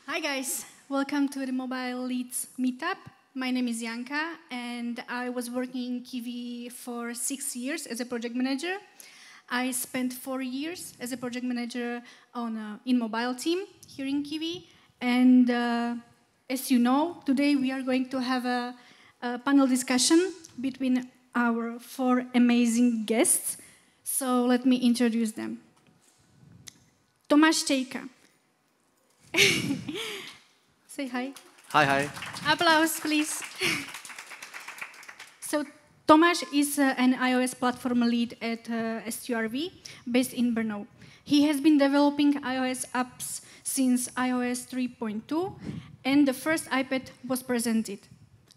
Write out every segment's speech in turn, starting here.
Hi guys, welcome to the Mobile Leads Meetup. My name is Janka, and I was working in Kiwi for 6 years as a project manager. I spent 4 years as a project manager in mobile team here in Kiwi. And as you know, today we are going to have a panel discussion between our 4 amazing guests. So let me introduce them. Tomáš Čejka. Say hi. Hi, hi. Applause, please. So Tomáš is an iOS platform lead at STRV, based in Brno. He has been developing iOS apps since iOS 3.2, and the first iPad was presented.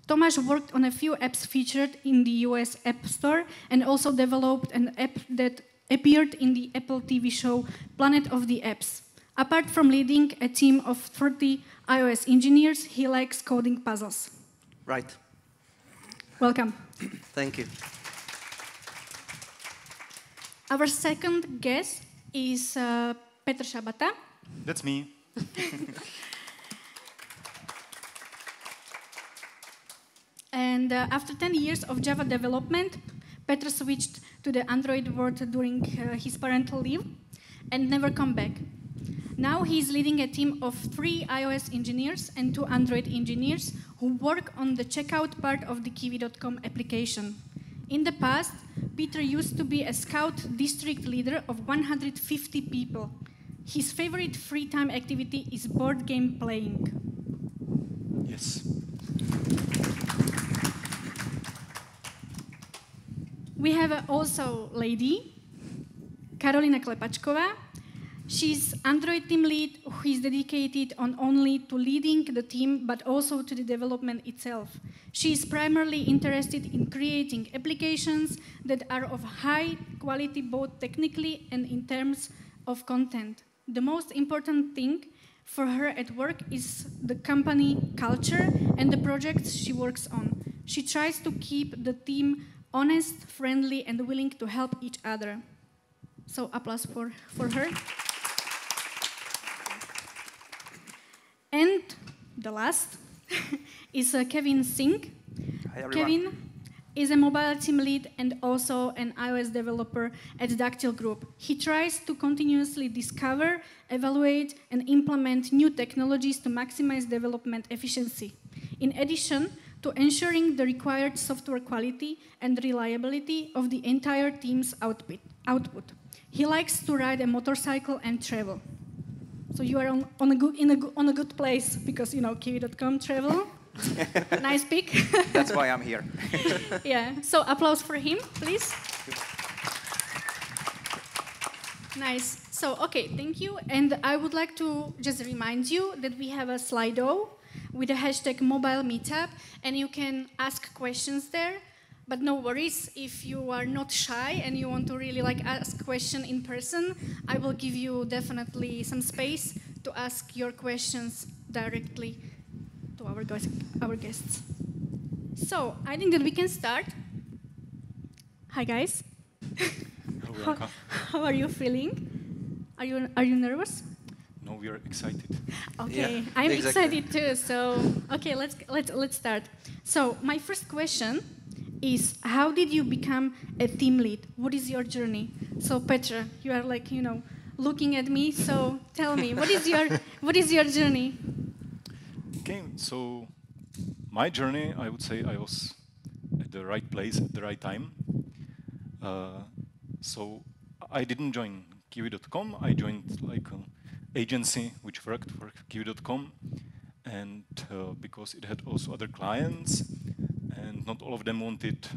Tomáš worked on a few apps featured in the US App Store and also developed an app that appeared in the Apple TV show Planet of the Apps. Apart from leading a team of 30 iOS engineers, he likes coding puzzles. Right. Welcome. Thank you. Our second guest is Petr Šabata. That's me. And after 10 years of Java development, Petr switched to the Android world during his parental leave and never come back. Now he is leading a team of 3 iOS engineers and 2 Android engineers who work on the checkout part of the kiwi.com application. In the past, Petr used to be a scout district leader of 150 people. His favorite free time activity is board game playing. Yes. We have also a lady, Karolína Klepáčková. She's Android team lead who is dedicated on only to leading the team, but also to the development itself. She is primarily interested in creating applications that are of high quality both technically and in terms of content. The most important thing for her at work is the company culture and the projects she works on. She tries to keep the team honest, friendly, and willing to help each other. So applause for her. And the last is Kevin Singh. Hi, everyone. Kevin is a mobile team lead and also an iOS developer at Dactyl Group. He tries to continuously discover, evaluate, and implement new technologies to maximize development efficiency. In addition to ensuring the required software quality and reliability of the entire team's output. He likes to ride a motorcycle and travel. So you are on a good place because, you know, kiwi.com travel. Nice pick. That's why I'm here. Yeah, so applause for him, please. Nice. So, okay, thank you. And I would like to just remind you that we have a Slido with the hashtag mobile meetup, and you can ask questions there. But no worries, if you are not shy and you want to really ask a question in person, I will give you definitely some space to ask your questions directly to our guests. So, I think that we can start. Hi guys. Hello, Janka. How are you feeling? Are you nervous? No, we are excited. Okay, Yeah, I'm exactly. excited too. So, okay, let's start. So, my first question is, how did you become a team lead? What is your journey? So, Petr, you are looking at me. So, tell me, what is your journey? Okay, so my journey, I would say I was at the right place at the right time. So I didn't join kiwi.com. I joined an agency which worked for kiwi.com, and because it had also other clients, and not all of them wanted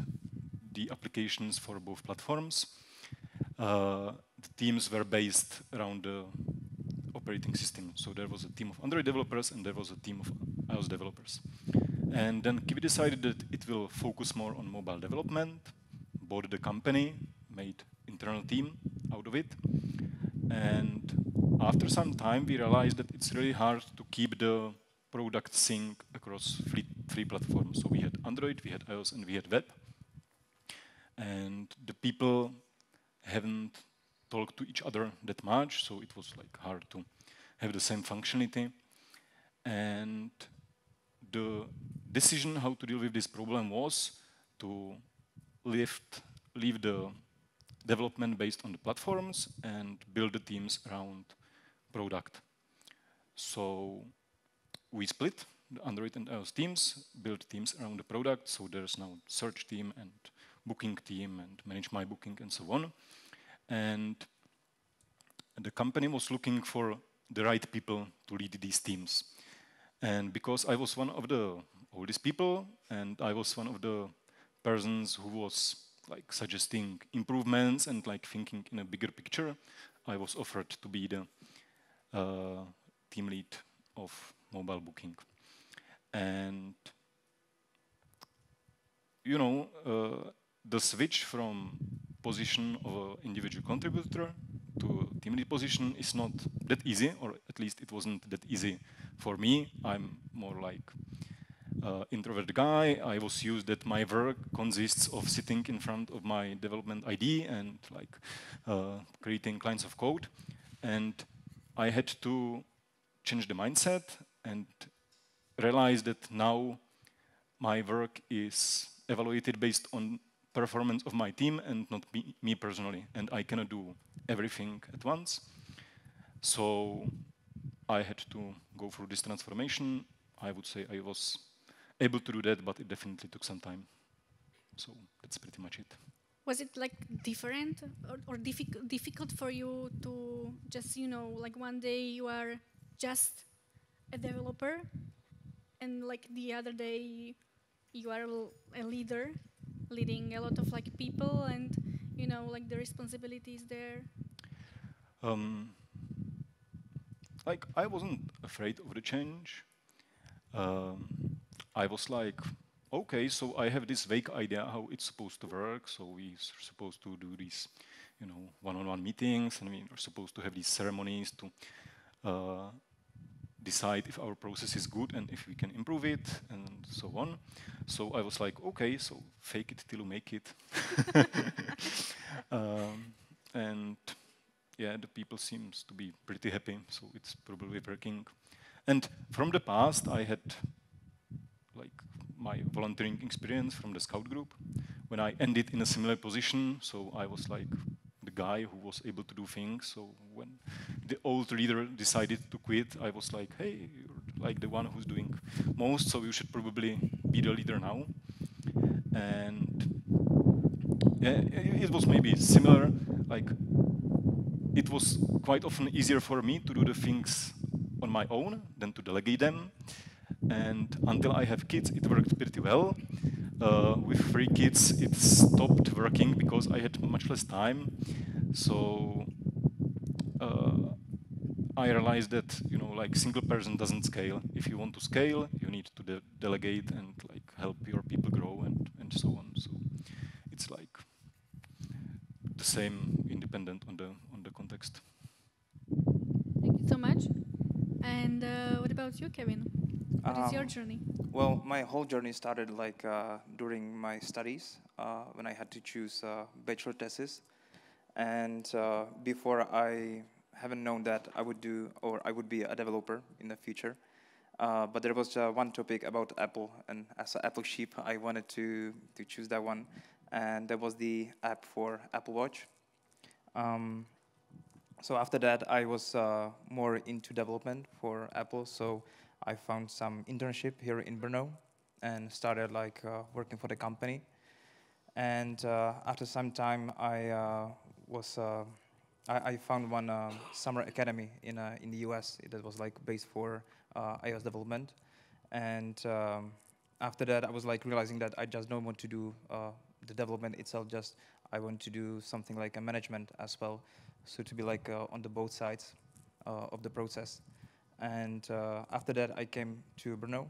the applications for both platforms. The teams were based around the operating system. So there was a team of Android developers and there was a team of iOS developers. And then Kiwi decided that it will focus more on mobile development, bought the company, made internal team out of it. And after some time, we realized that it's really hard to keep the product sync across three platforms. So we had Android, we had iOS, and we had web. And the people haven't talk to each other that much, so it was like hard to have the same functionality. And the decision how to deal with this problem was to leave the development based on the platforms and build the teams around product. So we split the Android and iOS teams, build teams around the product. So there's now search team and booking team and manage my booking and so on. And the company was looking for the right people to lead these teams. And because I was one of the oldest people and I was one of the persons who was like suggesting improvements and like thinking in a bigger picture, I was offered to be the team lead of mobile booking. And you know, the switch from position of an individual contributor to team lead position is not that easy, or at least it wasn't that easy for me. I'm more like introvert guy. I was used that my work consists of sitting in front of my development ID and like creating lines of code. And I had to change the mindset and realize that now my work is evaluated based on performance of my team and not me personally. And I cannot do everything at once. So I had to go through this transformation. I would say I was able to do that, but it definitely took some time. So that's pretty much it. Was it like different or difficult for you to just, you know, like one day you are just a developer and like the other day you are a leader leading a lot of like people and, you know, like the responsibilities there? Like I wasn't afraid of the change. I was like, okay, so I have this vague idea how it's supposed to work. So we're supposed to do these, you know, one-on-one meetings, and we're supposed to have these ceremonies to decide if our process is good and if we can improve it, and so on. So I was like, okay, so fake it till you make it. And yeah, the people seems to be pretty happy, so it's probably working. And from the past, I had like my volunteering experience from the scout group when I ended in a similar position. So I was like the guy who was able to do things. So when the old leader decided to quit, I was like, hey, you're like the one who's doing most, so you should probably be the leader now. And yeah, it was maybe similar. Like it was quite often easier for me to do the things on my own than to delegate them. And until I have kids, it worked pretty well. With 3 kids, it stopped working because I had much less time. So I realized that, you know, like single person doesn't scale. If you want to scale, you need to delegate and like help your people grow and so on. So it's like the same, independent on the context. Thank you so much. And what about you, Kevin? What is your journey? Well, my whole journey started like during my studies when I had to choose bachelor thesis, and before I haven't known that I would do or I would be a developer in the future. But there was one topic about Apple, and as an Apple sheep, I wanted to choose that one, and that was the app for Apple Watch. So after that, I was more into development for Apple. So I found some internship here in Brno and started like working for the company. And after some time, I found one summer academy in the US that was like based for iOS development. And after that, I was like realizing that I just don't want to do the development itself. Just I want to do something like a management as well. So to be like on the both sides of the process. And after that, I came to Brno.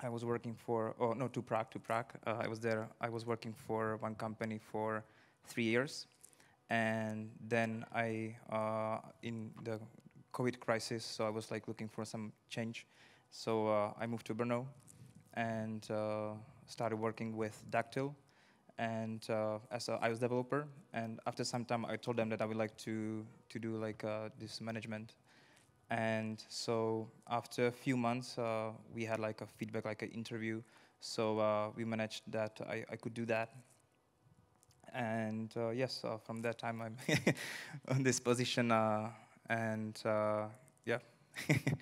I was working for, to Prague. I was there. I was working for one company for 3 years. And then in the COVID crisis, so I was like looking for some change. So I moved to Brno and started working with Dactyl. and as an iOS developer. And after some time, I told them that I would like to do like this management. And so after a few months, we had like a feedback, like an interview. So we managed that I could do that. And yes, from that time I'm on this position, and yeah. It's a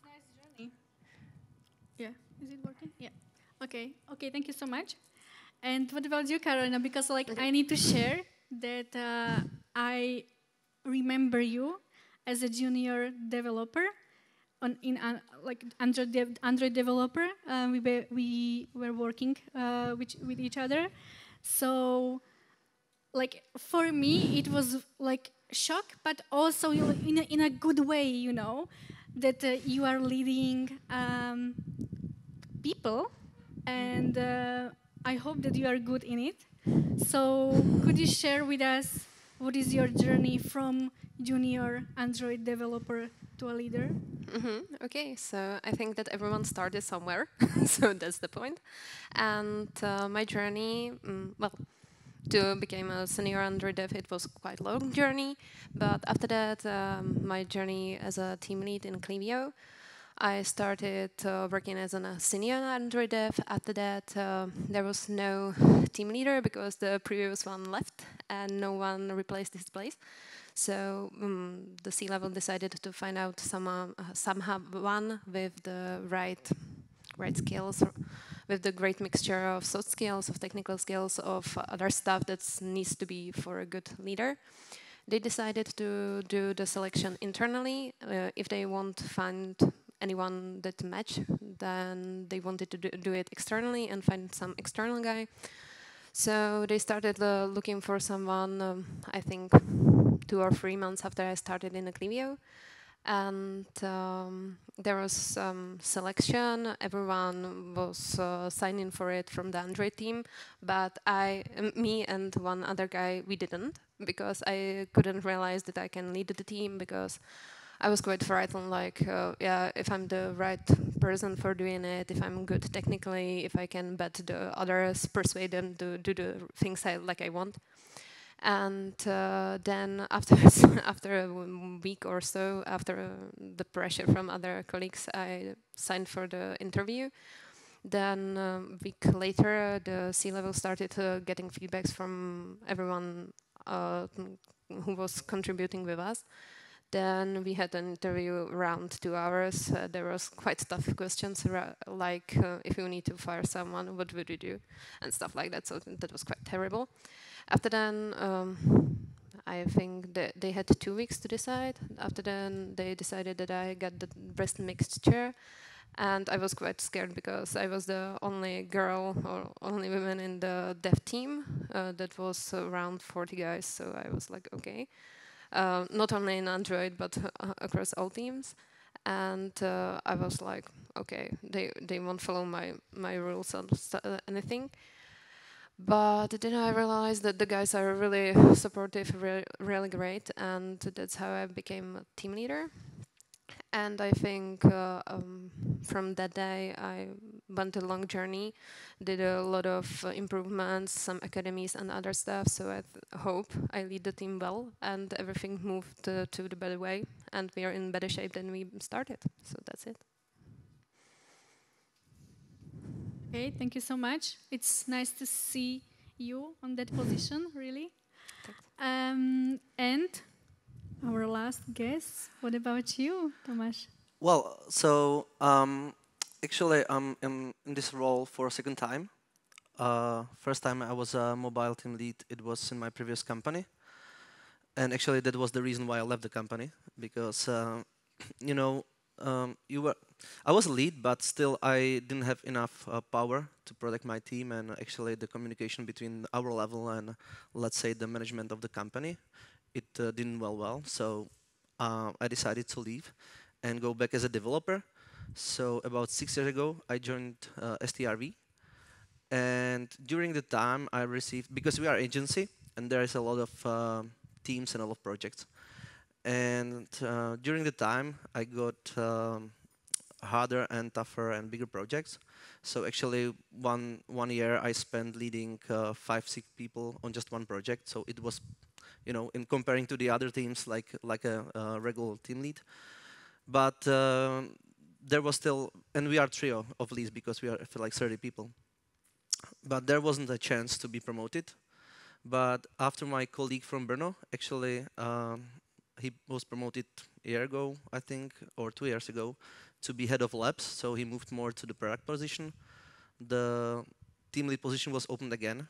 nice journey. Yeah, is it working? Yeah. Okay. Okay. Thank you so much. And what about you, Carolina? Because like I need to share that I remember you as a junior developer like Android developer. We were working with each other. So, like for me, it was like shock, but also in a good way, you know, that you are leading people, and I hope that you are good in it. So, could you share with us what is your journey from junior Android developer to a leader? Okay, so I think that everyone started somewhere, so that's the point. And my journey, well, to become a senior Android dev, it was quite a long journey. But after that, my journey as a team lead in Cleevio, I started working as a senior Android dev. After that, there was no team leader because the previous one left and no one replaced his place. So the C-level decided to find out someone with the right skills, with the great mixture of soft skills, of technical skills, of other stuff that needs to be for a good leader. They decided to do the selection internally. If they won't find anyone that match, then they wanted to do it externally and find some external guy. So they started looking for someone, I think 2 or 3 months after I started in Cleevio. And there was some selection. Everyone was signing for it from the Android team, but me and one other guy, we didn't, because I couldn't realize that I can lead the team, because I was quite frightened, like, yeah, if I'm the right person for doing it, if I'm good technically, if I can bet the others, persuade them to do the things I want. And then after a week or so, after the pressure from other colleagues, I signed for the interview. Then a week later, the C-level started getting feedbacks from everyone who was contributing with us. Then we had an interview around 2 hours. There was quite tough questions, like if you need to fire someone, what would you do? And stuff like that, so that was quite terrible. After then, I think that they had 2 weeks to decide. After then, they decided that I got the best mixture. And I was quite scared because I was the only girl or only woman in the dev team. That was around 40 guys, so I was like, okay. Not only in Android, but across all teams. And I was like, okay, they won't follow my rules or anything. But then I realized that the guys are really supportive, really great, and that's how I became a team leader. And I think from that day I went a long journey, did a lot of improvements, some academies and other stuff, so I hope I lead the team well and everything moved to the better way, and we are in better shape than we started, so that's it. Okay, thank you so much. It's nice to see you on that position, really. And our last guest, what about you, Tomáš? Well, so actually I'm in this role for a second time. First time I was a mobile team lead, it was in my previous company. And actually that was the reason why I left the company, because, you know, I was a lead, but still I didn't have enough power to protect my team, and actually the communication between our level and, let's say, the management of the company, it didn't well. So I decided to leave and go back as a developer. So about 6 years ago, I joined STRV. And during the time I received, because we are agency and there is a lot of teams and a lot of projects. And during the time I got, harder and tougher and bigger projects. So actually, one year I spent leading 5-6 people on just one project. So it was, you know, in comparing to the other teams, like a regular team lead. But there was still, and we are trio of leads because we are I feel like 30 people. But there wasn't a chance to be promoted. But after my colleague from Brno, actually, he was promoted a year ago, I think, or 2 years ago, to be head of labs. So he moved more to the product position. The team lead position was opened again.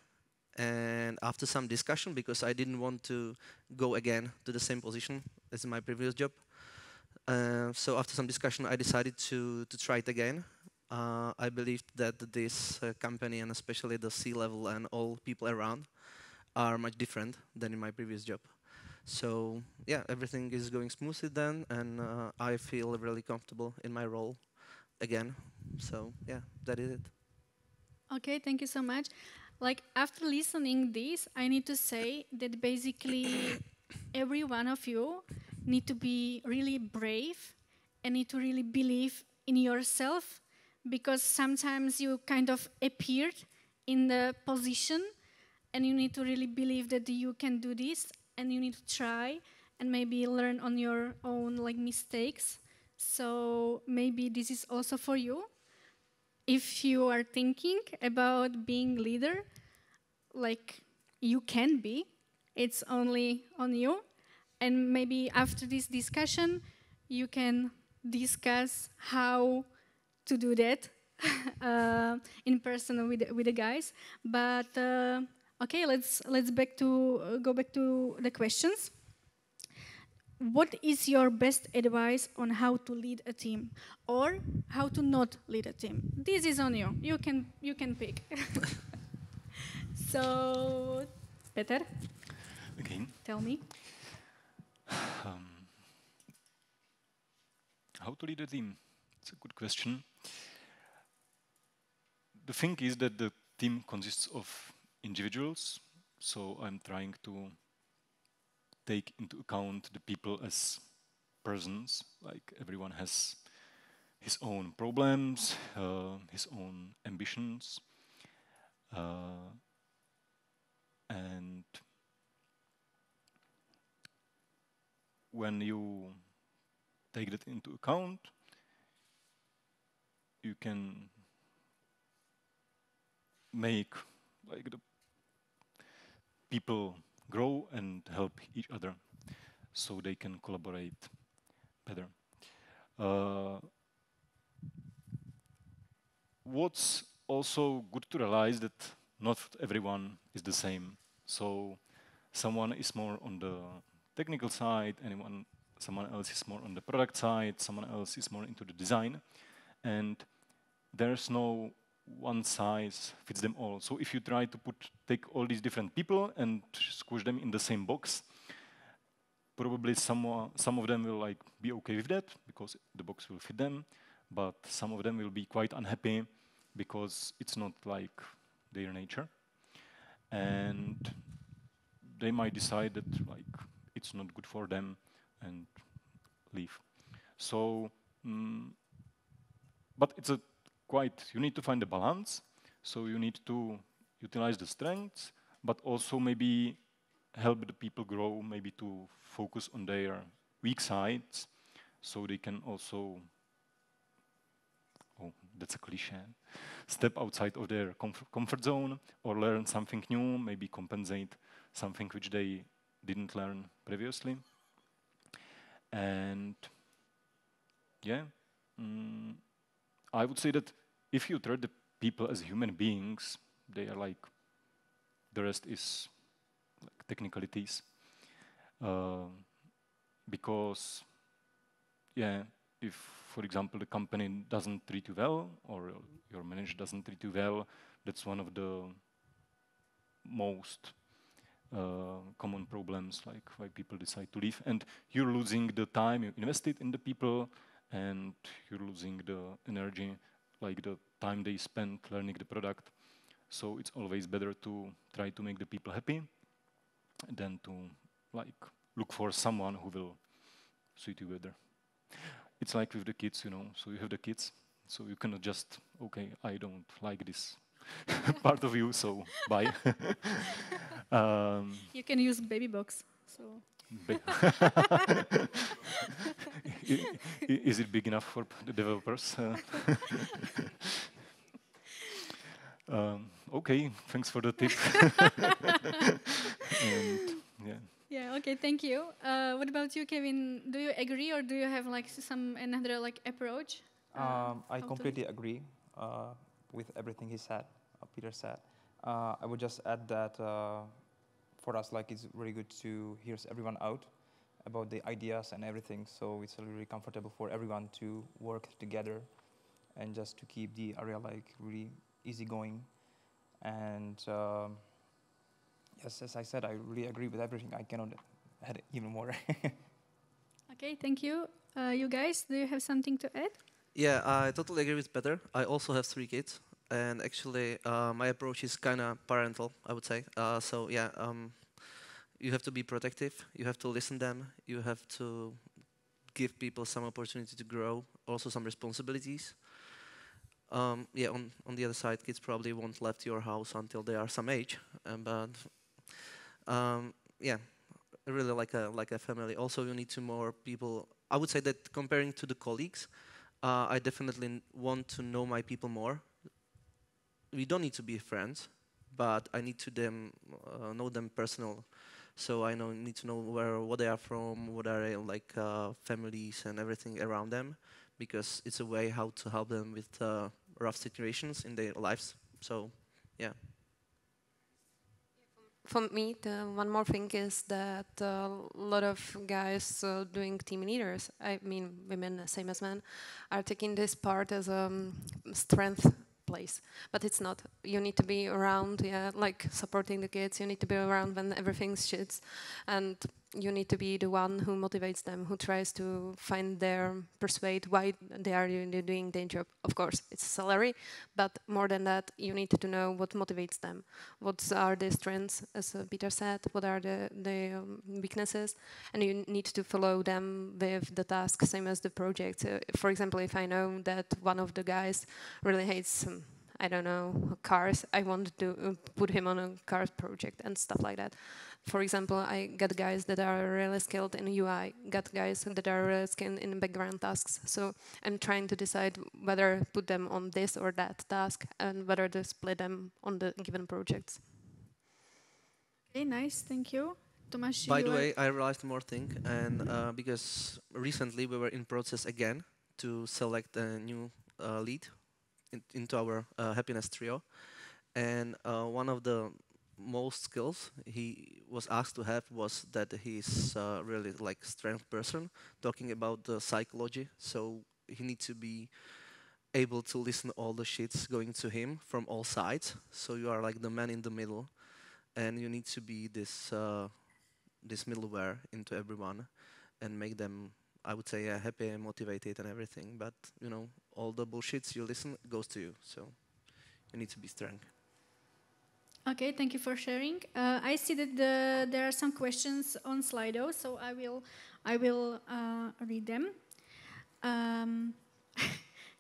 And after some discussion, because I didn't want to go again to the same position as in my previous job, so after some discussion, I decided to try it again. I believed that this company, and especially the C-level and all people around, are much different than in my previous job. So yeah, everything is going smoothly then, and I feel really comfortable in my role again. So yeah, that is it. Okay, thank you so much. Like after listening this, I need to say that basically every one of you need to be really brave and need to really believe in yourself, because sometimes you kind of appeared in the position and you need to really believe that you can do this, and you need to try and maybe learn on your own like mistakes. So maybe this is also for you. If you are thinking about being leader, like you can be, it's only on you. And maybe after this discussion, you can discuss how to do that in person with the guys. But okay, let's go back to the questions. What is your best advice on how to lead a team or how to not lead a team? This is on you. You can pick. So, Peter, Okay. tell me. How to lead a team? It's a good question. The thing is that the team consists of individuals, so I'm trying to take into account the people as persons. Like everyone has his own problems, his own ambitions, and when you take that into account, you can make like the people grow and help each other so they can collaborate better. What's also good to realize that not everyone is the same. So someone is more on the technical side, someone else is more on the product side, someone else is more into the design, and there's no one size fits them all. So if you try to take all these different people and squish them in the same box, probably some of them will like be okay with that because the box will fit them, but some of them will be quite unhappy because it's not like their nature, and they might decide that like it's not good for them and leave. So, but it's a you need to find a balance. So you need to utilize the strengths, but also maybe help the people grow, maybe to focus on their weak sides, so they can also, oh, that's a cliche, step outside of their comfort zone or learn something new, maybe compensate something which they didn't learn previously. And yeah, I would say that if you treat the people as human beings, they are like, the rest is like technicalities. Because, yeah, if, for example, the company doesn't treat you well or your manager doesn't treat you well, that's one of the most common problems, like why people decide to leave. And you're losing the time you invested in the people, and you're losing the energy, like the time they spend learning the product. So it's always better to try to make the people happy than to like look for someone who will suit you better. it's like with the kids, you know. So you have the kids, so you cannot just, okay, I don't like this part of you, so bye. You can use baby box. So. Is it big enough for the developers? Okay, thanks for the tip. And, yeah. Yeah. Okay. Thank you. What about you, Kevin? Do you agree, or do you have like some another like approach? I completely agree with everything he said, Peter said. I would just add that for us, like, it's really good to hear everyone out about the ideas and everything. So it's really comfortable for everyone to work together and just to keep the area like really easygoing. And yes, as I said, I really agree with everything. I cannot add even more. Okay. Thank you. You guys, do you have something to add? Yeah, I totally agree with Peter. I also have 3 kids, and actually, my approach is kind of parental, I would say. So yeah, you have to be protective. You have to listen them. You have to give people some opportunity to grow, also some responsibilities. Yeah, on the other side, kids probably won't left your house until they are some age, but yeah, really like a family. Also, you need to more people. I would say that comparing to the colleagues, I definitely want to know my people more. We don't need to be friends, but I need to know them personal. So I need to know what they are from, what are their like families and everything around them, because it's a way how to help them with rough situations in their lives. So, yeah. For me, the one more thing is that a lot of guys doing team leaders, I mean women, same as men, are taking this part as a strength place, but it's not. You need to be around, yeah, like supporting the kids. You need to be around when everything shits, and you need to be the one who motivates them, who tries to find persuade why they are doing their job. Of course, it's salary, but more than that, you need to know what motivates them. What are the strengths, as Peter said, what are the weaknesses, and you need to follow them with the task, same as the project. For example, if I know that one of the guys really hates I don't know, cars, I want to put him on a cars project and stuff like that. For example, I got guys that are really skilled in UI, got guys that are really skilled in background tasks. So I'm trying to decide whether put them on this or that task and whether to split them on the given projects. Okay, nice, thank you. Tomáš, By the way, I realized one more thing, and because recently we were in process again to select a new lead into our happiness trio, and one of the most skills he was asked to have was that he's really like strength person, talking about the psychology. So he needs to be able to listen all the shits going to him from all sides. So you are like the man in the middle, and you need to be this this middleware into everyone and make them, I would say, happy and motivated and everything. But you know, all the bullshits you listen goes to you. So you need to be strong. Okay, thank you for sharing. I see that there are some questions on Slido, so I will read them.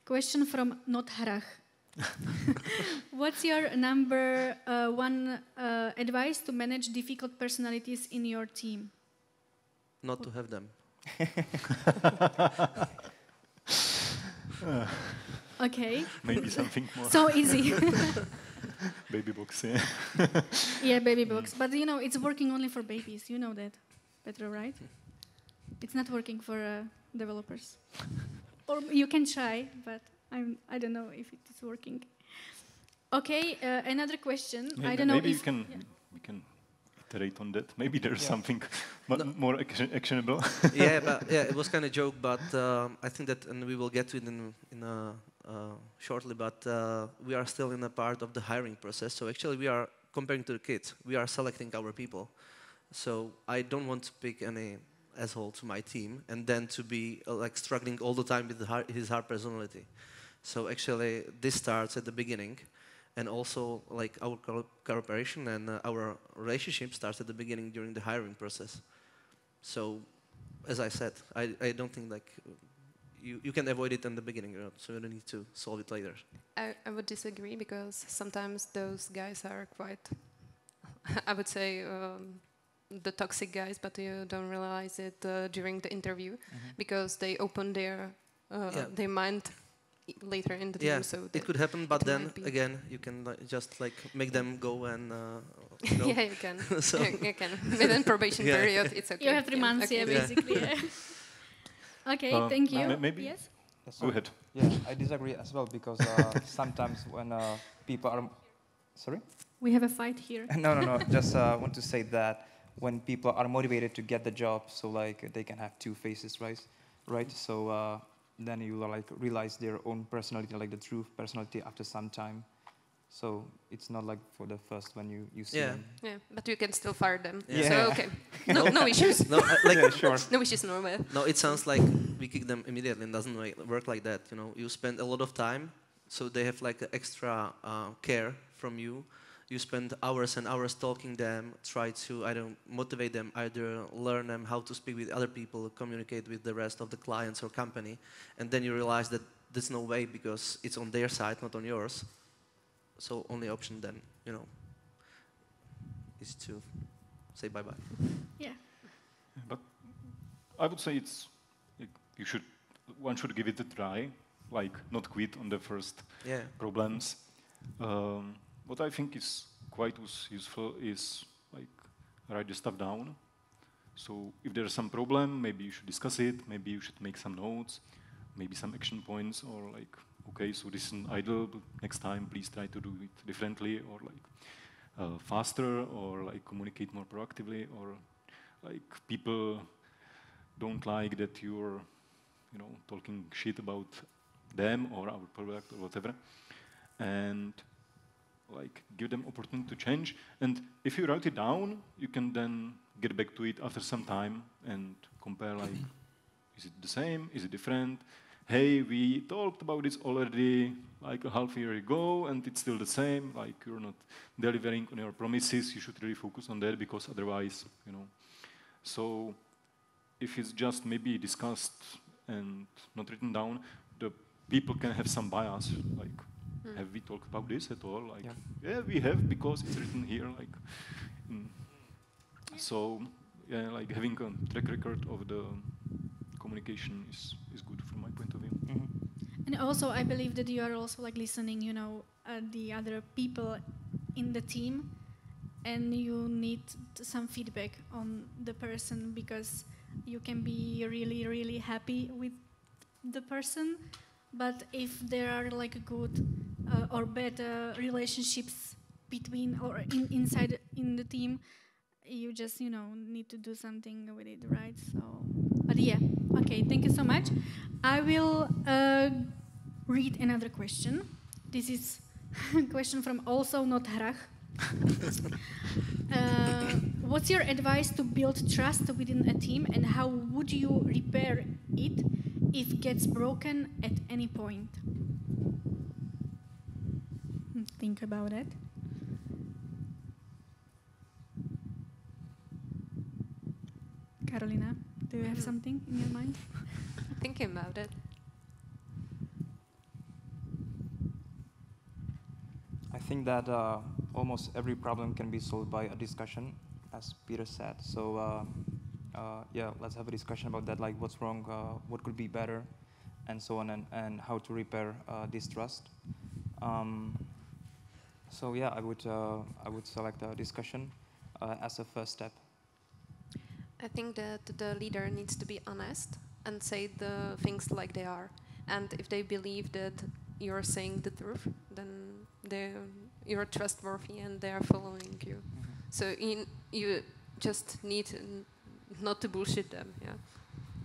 Question from Not Harach. What's your number one advice to manage difficult personalities in your team? Not to have them. Okay. Maybe something more. So easy. Baby box, yeah. Yeah, baby box. But you know, it's working only for babies. You know that, Petro, right? It's not working for developers. Or you can try, but I don't know if it is working. Okay, another question. I don't know maybe if we can iterate on that. Maybe there's something more actionable. Yeah, but yeah, it was kind of joke, but I think that, and we will get to it in shortly. But we are still in a part of the hiring process. So actually, we are comparing to the kids. We are selecting our people. So I don't want to pick any asshole to my team and then to be like struggling all the time with his hard personality. So actually, this starts at the beginning. And also, like, our cooperation and our relationship starts at the beginning during the hiring process. So, as I said, I don't think, like, you can avoid it in the beginning, so you don't need to solve it later. I would disagree because sometimes those guys are quite, I would say, the toxic guys, but you don't realize it during the interview because they open their mind later in the team. So it could happen, but then again, you can just make them go and. Yeah, you can. So you can. Within probation period, it's okay. You have 3 months, basically. Okay, thank you. Maybe. Yes. Go ahead. Yeah, I disagree as well because sometimes when people are, sorry. We have a fight here. No. Just want to say that when people are motivated to get the job, so they can have 2 faces, right? So then you realize their own personality, the true personality after some time. So it's not like for the first when you see them. Yeah, but you can still fire them. Yeah. So okay, no issues. No, sure. No issues, no way. No, it sounds like we kick them immediately. It doesn't work like that. You spend a lot of time, so they have extra care from you. You spend hours and hours talking them, try to motivate them, either learn them how to speak with other people, communicate with the rest of the clients or company, and then you realize that there's no way because it's on their side, not on yours. So only option then, is to say bye-bye. Yeah. But I would say one should give it a try, not quit on the first problems. What I think is quite useful is write the stuff down. So if there's some problem, maybe you should discuss it, maybe you should make some notes, maybe some action points, or okay, so this is an idle, but next time please try to do it differently, or faster, or communicate more proactively, or people don't like that you're talking shit about them or our product or whatever, and give them opportunity to change. And if you write it down, you can then get back to it after some time and compare is it the same, is it different? Hey, we talked about this already a half a year ago, and it's still the same. You're not delivering on your promises. You should really focus on that because otherwise, So, if it's just maybe discussed and not written down, the people can have some bias. Have we talked about this at all? Yeah, we have because it's written here. So, having a track record of the communication is good from my point of view. And also, I believe that you are also listening, the other people in the team, and you need some feedback on the person because you can be really, really happy with the person, but if there are good or bad relationships between or inside in the team, you just need to do something with it, right? So, but yeah, okay, thank you so much. I will read another question. This is a question from also not Hrach. What's your advice to build trust within a team, and how would you repair it if it gets broken at any point? Think about it. Karolina, do you have something in your mind? Thinking about it. I think that almost every problem can be solved by a discussion, as Peter said. So let's have a discussion about that, what's wrong, what could be better, and so on, and how to repair this trust. So yeah, I would select a discussion as a first step. I think that the leader needs to be honest and say the things like they are. And if they believe that you're saying the truth, then you're trustworthy and they are following you. So you just need not to bullshit them. Yeah,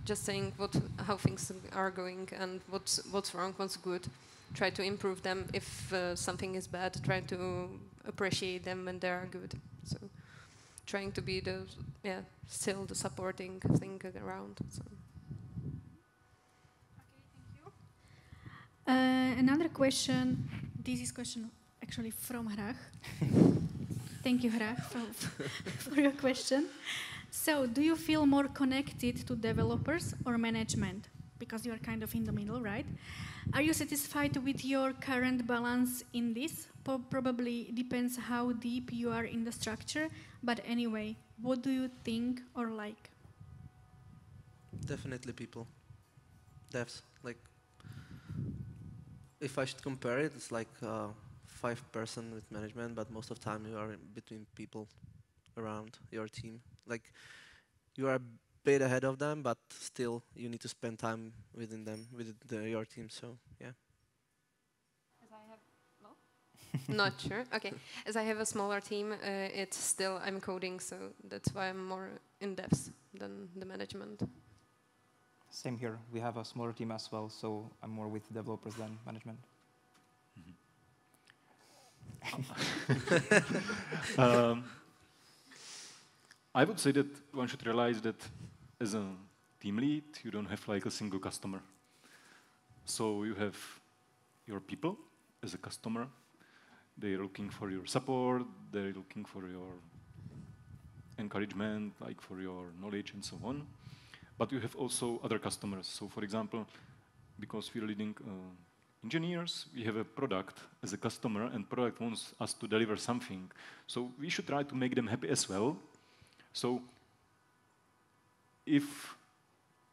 just saying how things are going and what's wrong, what's good. Try to improve them. If something is bad, try to appreciate them when they are good. So trying to be still the supporting thing around. So. Okay, thank you. Another question. This is question actually from Hrach. Thank you, Hrach, for your question. So, do you feel more connected to developers or management? because you are kind of in the middle, right? Are you satisfied with your current balance in this? Probably depends how deep you are in the structure, but anyway, what do you think or like? Definitely people. Devs. Like, if I should compare it, it's like 5% with management, but most of the time you are in between people around your team. Like, you are a bit ahead of them, but still you need to spend time within them, with your team. So yeah. As I have, well, not sure. Okay, as I have a smaller team, it's still I'm coding, so that's why I'm more in depth than the management. Same here. We have a smaller team as well, so I'm more with developers than management. I would say that one should realize that as a team lead, you don't have like a single customer. So you have your people as a customer. They're looking for your support. They're looking for your encouragement, like for your knowledge and so on. But you have also other customers. So for example, because we're leading engineers, we have a product as a customer, and product wants us to deliver something. So we should try to make them happy as well. So if,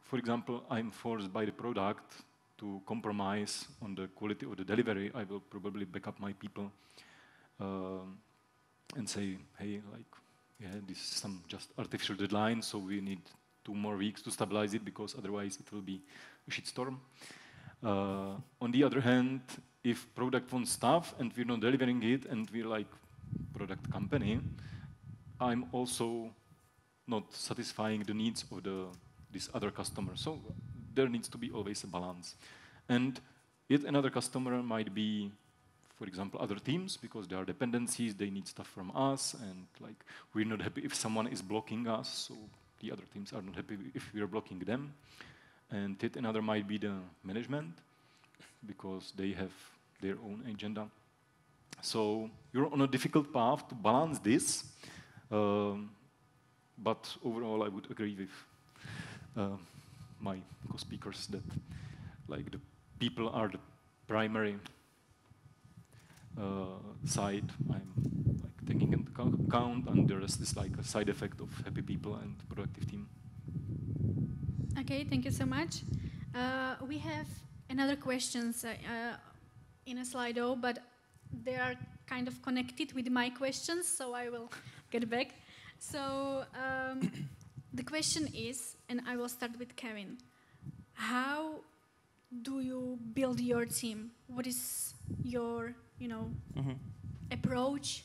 for example, I'm forced by the product to compromise on the quality of the delivery, I will probably back up my people and say, hey, like, yeah, this is some just artificial deadline, so we need 2 more weeks to stabilize it, because otherwise it will be a shitstorm. On the other hand, if product wants stuff and we're not delivering it, and we're like product company, I'm also not satisfying the needs of this other customer. So there needs to be always a balance. And yet another customer might be, for example, other teams, because there are dependencies, they need stuff from us, and like we're not happy if someone is blocking us, so the other teams are not happy if we are blocking them. And yet another might be the management, because they have their own agenda. So you're on a difficult path to balance this. But overall, I would agree with my co-speakers that like the people are the primary side I'm like taking into account, and the rest is like a side effect of happy people and productive team. Okay, thank you so much. We have another questions in a Slido, but they are kind of connected with my questions, so I will get back. So the question is, and I will start with Kevin, how do you build your team? What is your, approach?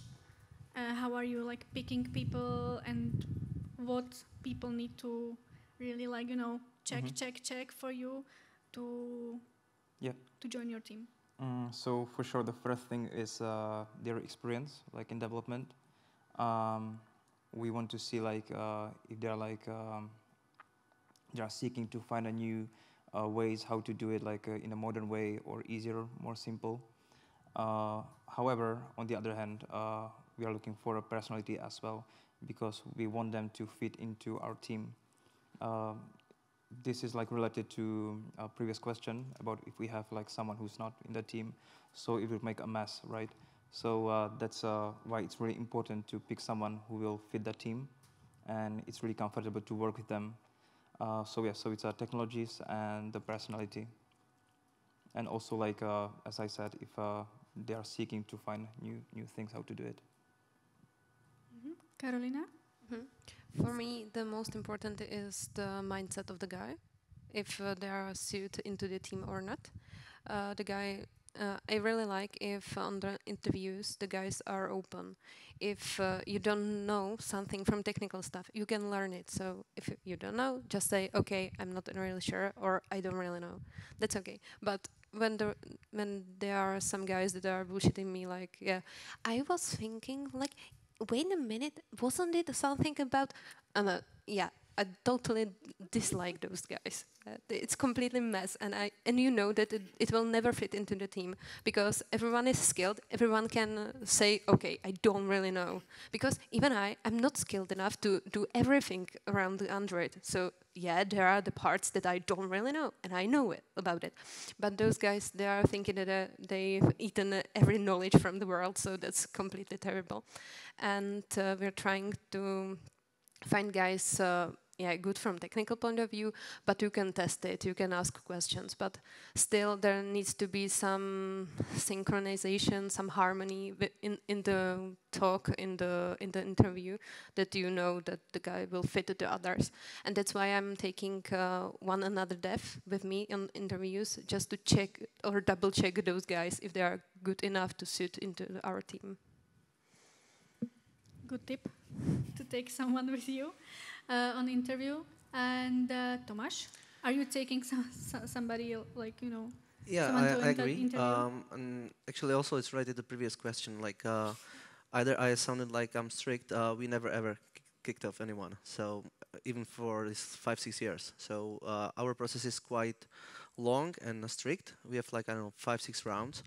How are you like picking people, and what people need to really like, check for you to join your team? So for sure, the first thing is their experience, like in development. We want to see like if they're like they are seeking to find a new ways how to do it, like in a modern way or easier, more simple. However, on the other hand, we are looking for a personality as well, because we want them to fit into our team. This is like related to a previous question about if we have like someone who's not in the team, so it will make a mess, right? So that's why it's really important to pick someone who will fit the team, and it's really comfortable to work with them. So it's technologies and the personality, and also like as I said, if they are seeking to find new things how to do it. Karolina? For me, the most important is the mindset of the guy, if they are suited into the team or not. The guy, I really like if on the interviews the guys are open. If you don't know something from technical stuff, you can learn it. So if you don't know, just say, okay, I'm not really sure, or I don't really know. That's okay. But when there are some guys that are bullshitting me, like, yeah, I was thinking, like, wait a minute, wasn't it something about... yeah, I totally dislike those guys. It's completely mess, and you know that it will never fit into the team because everyone is skilled. Everyone can say, okay, I don't really know, because even I'm not skilled enough to do everything around the Android. So yeah, there are the parts that I don't really know, and I know about it. But those guys, they are thinking that they've eaten every knowledge from the world, so that's completely terrible. And we're trying to find guys, good from technical point of view, but you can test it, you can ask questions, but still there needs to be some synchronization, some harmony in the talk, in the interview, that you know that the guy will fit the others. And that's why I'm taking one another dev with me in interviews, just to check or double check those guys if they are good enough to suit into our team. Good tip to take someone with you on interview. And Tomáš, are you taking somebody like, you know? Yeah, I agree. And actually, also it's related to the previous question. Like, either I sounded like I'm strict. We never ever kicked off anyone. So even for these 5-6 years. So our process is quite long and strict. We have like, I don't know, 5-6 rounds.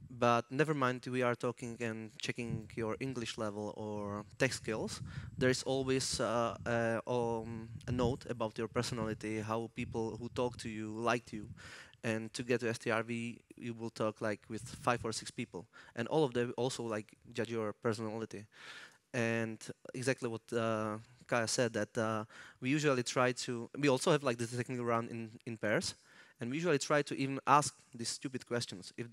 But never mind, we are talking and checking your English level or tech skills. There is always a note about your personality, how people who talk to you liked you. And to get to STRV, you will talk like with 5 or 6 people, and all of them also like judge your personality. And exactly what Kaya said, that we usually try to. We also have like the technical round in pairs. And we usually try to even ask these stupid questions. If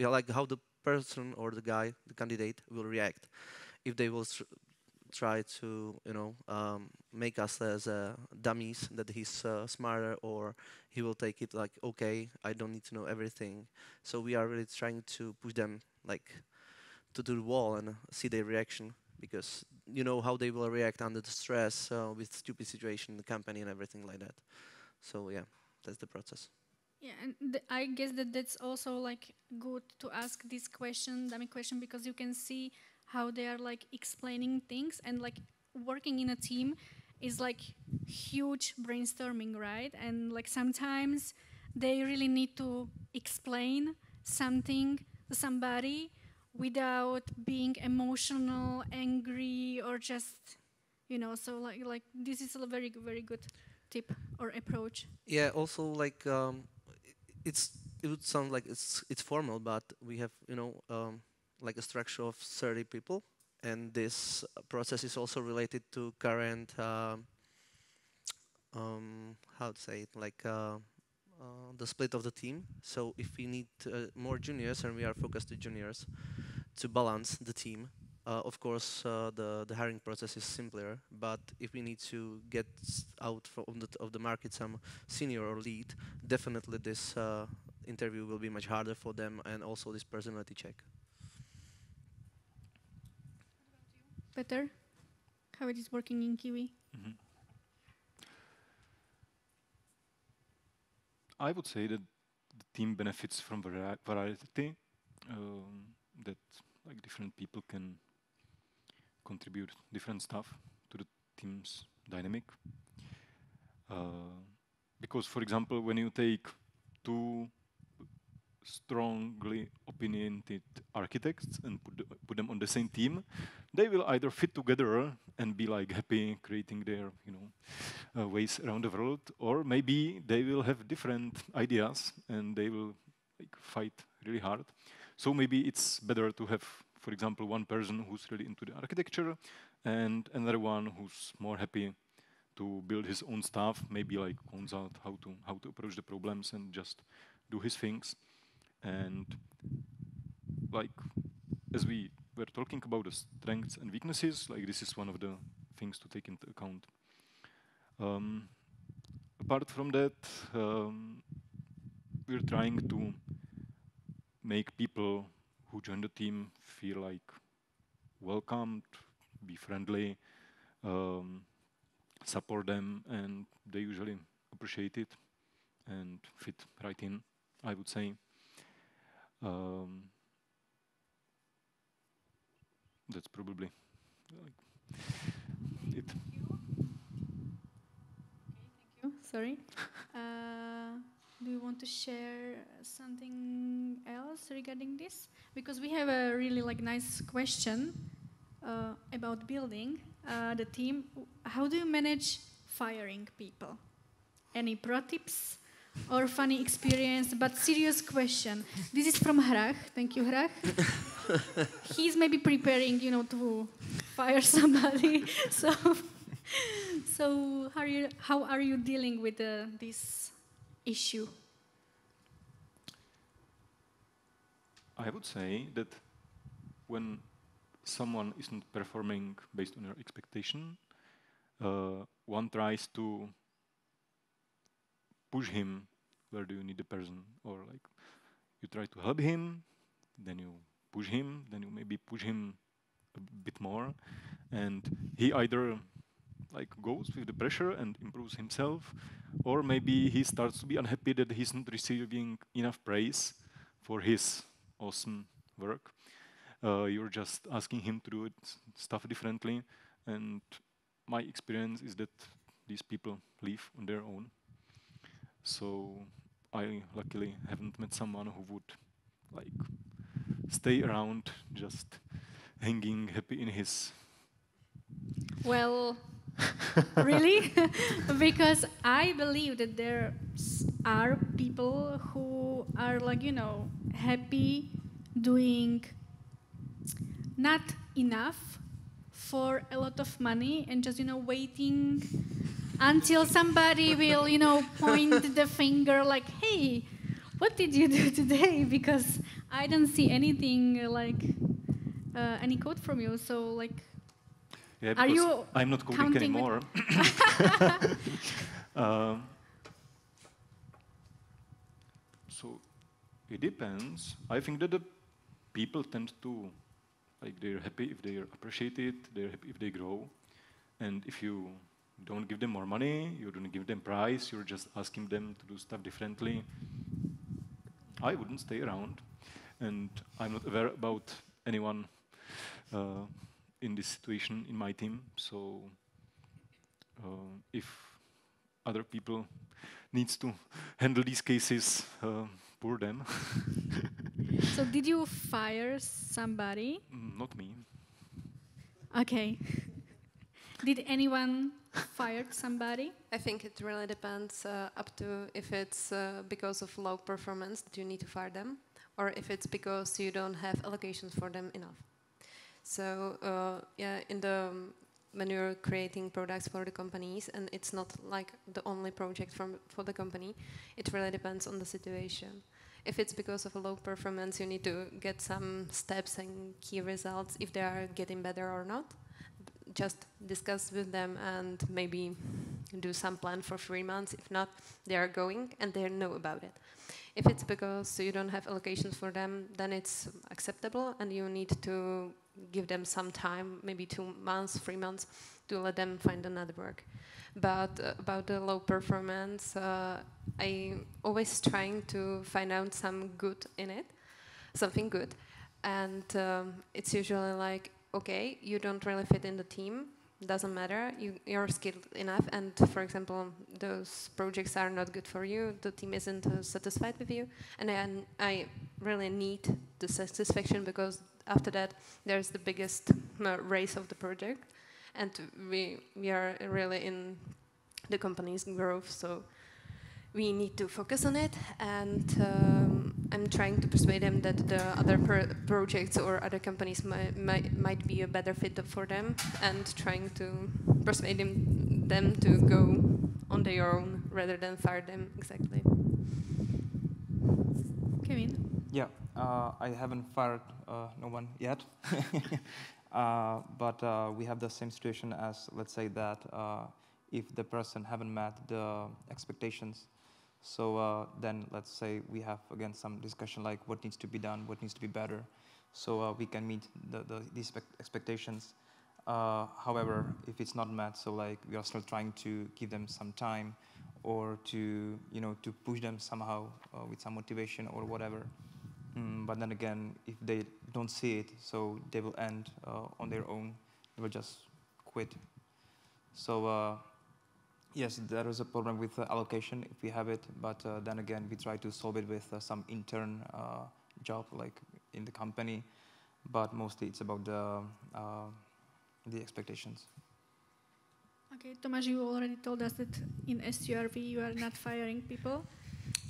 like how the person or the guy, the candidate, will react. If they will try to, make us as dummies, that he's smarter, or he will take it like, okay, I don't need to know everything. So we are really trying to push them like to the wall and see their reaction, because you know how they will react under the stress with stupid situation in the company and everything like that. So yeah. That's the process. Yeah, and I guess that's also like good to ask this question, dummy question, because you can see how they are like explaining things, and like working in a team is like huge brainstorming, right? And like sometimes they really need to explain something to somebody without being emotional, angry, or just, so like this is a very, very good tip or approach. Yeah, also like it would sound like it's formal, but we have like a structure of 30 people, and this process is also related to current how to say it, like the split of the team. So if we need more juniors, and we are focused to juniors to balance the team. Of course, the hiring process is simpler, but if we need to get out of the market some senior or lead, definitely this interview will be much harder for them, and also this personality check. Peter, how it is working in Kiwi? Mm-hmm. I would say that the team benefits from variety, that like different people can contribute different stuff to the team's dynamic. Because, for example, when you take 2 strongly opinionated architects and put them on the same team, they will either fit together and be like happy creating their ways around the world, or maybe they will have different ideas and they will like fight really hard. So maybe it's better to have, for example, one person who's really into the architecture and another one who's more happy to build his own stuff, maybe like owns out how to approach the problems and just do his things. And like as we were talking about the strengths and weaknesses, like this is one of the things to take into account. Apart from that, we're trying to make people who join the team feel like welcomed, be friendly, support them, and they usually appreciate it and fit right in, I would say. That's probably it. Okay, thank you. Sorry. do you want to share something else regarding this? Because we have a really nice question about building the team. How do you manage firing people? Any pro tips or funny experience? But serious question. This is from Hrach. Thank you, Hrach. He's maybe preparing, to fire somebody. So how are you dealing with this issue? I would say that when someone isn't performing based on your expectation, one tries to push him where do you need the person, or you try to help him, then you push him, then you maybe push him a bit more, and he either goes with the pressure and improves himself, or maybe he starts to be unhappy that he's not receiving enough praise for his awesome work. You're just asking him to do stuff differently, and my experience is that these people leave on their own. So I luckily haven't met someone who would stay around just hanging happy in his... Well, really? Because I believe that there are people who are happy doing not enough for a lot of money and just, waiting until somebody will, point the finger hey, what did you do today? Because I don't see anything any code from you. So Yeah, are you I'm not coding anymore. So it depends. I think that the people tend to, they're happy if they are appreciated, they're happy if they grow. And if you don't give them more money, you don't give them price, you're just asking them to do stuff differently, I wouldn't stay around. And I'm not aware about anyone in this situation in my team. So if other people needs to handle these cases, poor them. So did you fire somebody? Not me. Okay. Did anyone fired somebody? I think it really depends up to if it's because of low performance that you need to fire them, or if it's because you don't have allocations for them enough. So when you're creating products for the companies, and it's not the only project for the company, it really depends on the situation. If it's because of a low performance, you need to get some steps and key results if they are getting better or not. Just discuss with them and maybe do some plan for 3 months. If not, they are going and they know about it. If it's because you don't have allocations for them, then it's acceptable and you need to give them some time, maybe 2 months, 3 months, to let them find another work. But about the low performance, I always trying to find out some good in it, something good. And it's usually okay, you don't really fit in the team, doesn't matter, you're skilled enough, and for example, those projects are not good for you, the team isn't satisfied with you, and then I really need the satisfaction, because after that there's the biggest race of the project, and we are really in the company's growth, so we need to focus on it, and I'm trying to persuade them that the other projects or other companies might be a better fit for them, and trying to persuade them to go on their own rather than fire them. Exactly. Kevin? Yeah, I haven't fired no one yet, but we have the same situation as, let's say that if the person haven't met the expectations, so then let's say we have again some discussion what needs to be done, what needs to be better, so we can meet these expectations. However, if it's not met, so we are still trying to give them some time, or to to push them somehow with some motivation or whatever. But then again, if they don't see it, so they will end on their own. They will just quit. So Yes, there is a problem with allocation if we have it, but then again, we try to solve it with some intern job, like in the company. But mostly, it's about the expectations. Okay, Tomáš, you already told us that in STRV you are not firing people.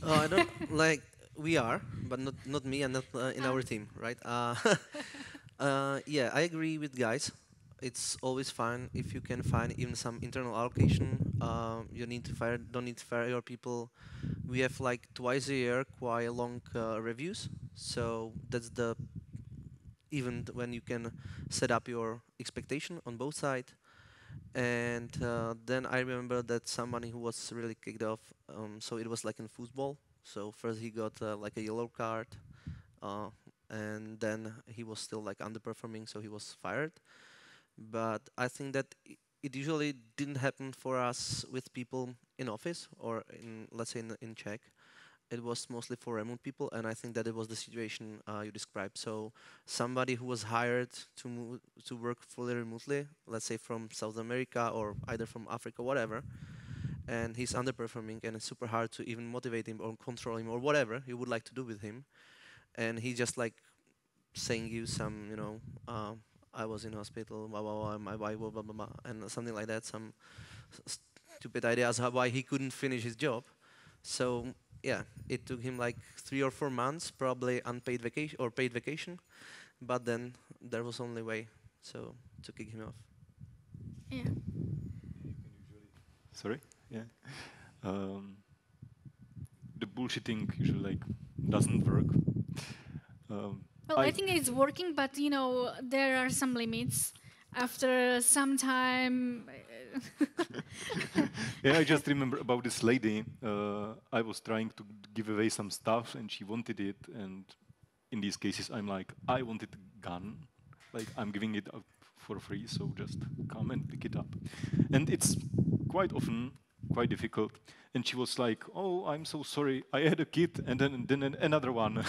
I don't like. We are, but not me and not in our team, right? Yeah, I agree with guys. It's always fine if you can find even some internal allocation. You need to fire, don't need to fire your people. We have like twice a year quite long reviews, so that's the event when you can set up your expectation on both sides. And then I remember that somebody who was really kicked off. So it was like in football. So first he got like a yellow card, and then he was still like underperforming, so he was fired. But I think that it usually didn't happen for us with people in office or in, let's say, in Czech. It was mostly for remote people, and I think that it was the situation you described. So somebody who was hired to work fully remotely, let's say from South America or either from Africa, whatever, and he's underperforming, and it's super hard to even motivate him or control him or whatever you would like to do with him, and he just like saying you some, I was in hospital, blah, blah, blah, my wife, blah, blah, blah, blah, and something like that, some stupid ideas why he couldn't finish his job. So yeah, it took him like 3 or 4 months, probably unpaid vacation or paid vacation, but then there was only way so to kick him off. Yeah. Sorry? Yeah. The bullshitting usually like doesn't work. Well, I think it's working, but there are some limits. After some time. Yeah, I just remember about this lady. I was trying to give away some stuff, and she wanted it. And in these cases, I'm like, I wanted a gun. Like, I'm giving it out for free, so just come and pick it up. And it's quite often quite difficult. And she was like, oh, I'm so sorry, I had a kid, and then another one.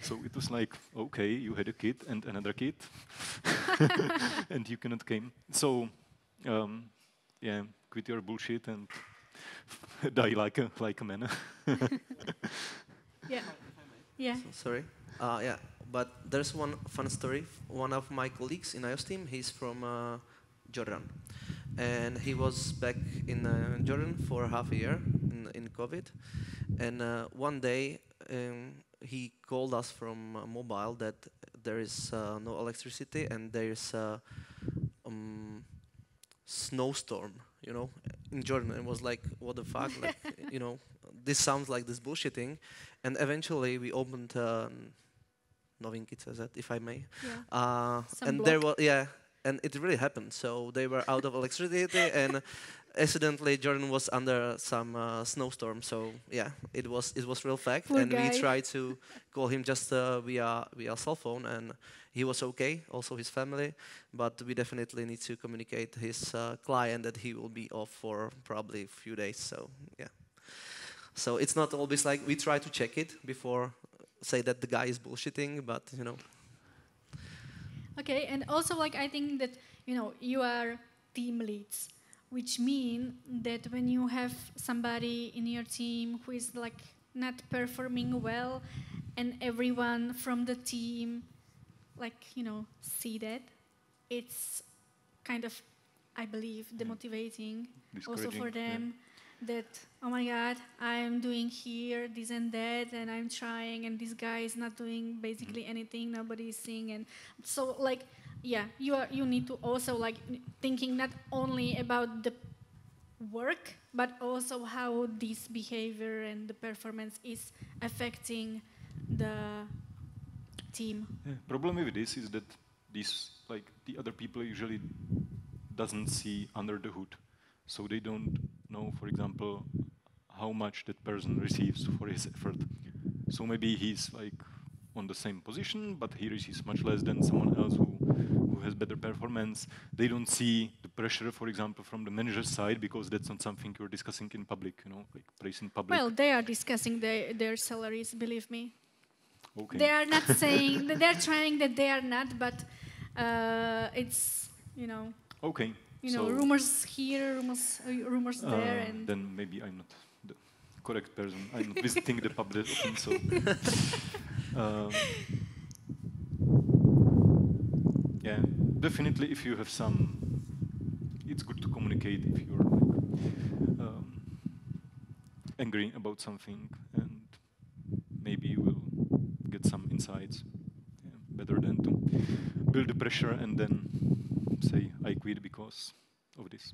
So it was like, okay, you had a kid and another kid, and you cannot came. So, yeah, quit your bullshit and die like a man. Yeah. Yeah. Sorry. Yeah, but there's one fun story. One of my colleagues in iOS team, he's from Jordan. And he was back in Jordan for half a year in COVID. And one day he called us from mobile that there is no electricity and there is a snowstorm, in Jordan. It was like, what the fuck? Like, this sounds like this bullshitting. And eventually we opened Novinky CZ, if I may. Yeah. And there was, yeah. And it really happened. So they were out of electricity, and accidentally Jordan was under some snowstorm. So yeah, it was real fact. Poor and guy. we tried to call him just via cell phone, and he was okay. Also his family, but we definitely need to communicate his client that he will be off for probably a few days. So yeah. So it's not always like we try to check it before say that the guy is bullshitting, but Okay, and also I think that you are team leads, which mean that when you have somebody in your team who is not performing well, and everyone from the team see that, it's kind of, I believe, demotivating also for them. Yeah. That, oh my God, I'm doing here this and that, and I'm trying, and this guy is not doing basically anything. Nobody is seeing, and so you need to also thinking not only about the work, but also how this behavior and the performance is affecting the team. Yeah. Problem with this is that these the other people usually doesn't see under the hood. So they don't know, for example, how much that person receives for his effort. So maybe he's on the same position, but he receives much less than someone else who has better performance. They don't see the pressure, for example, from the manager's side, because that's not something you're discussing in public, praise in public. Well, they are discussing their salaries, believe me. Okay. They are not saying, they're trying that they are not, but it's, Okay. know, rumors here, rumors there, and then maybe I'm not the correct person. I'm not visiting the pub that often, so. Yeah, definitely. If you have some, it's good to communicate if you're like, angry about something, and maybe you will get some insights. Yeah, better than to build the pressure and then say I quit because of this.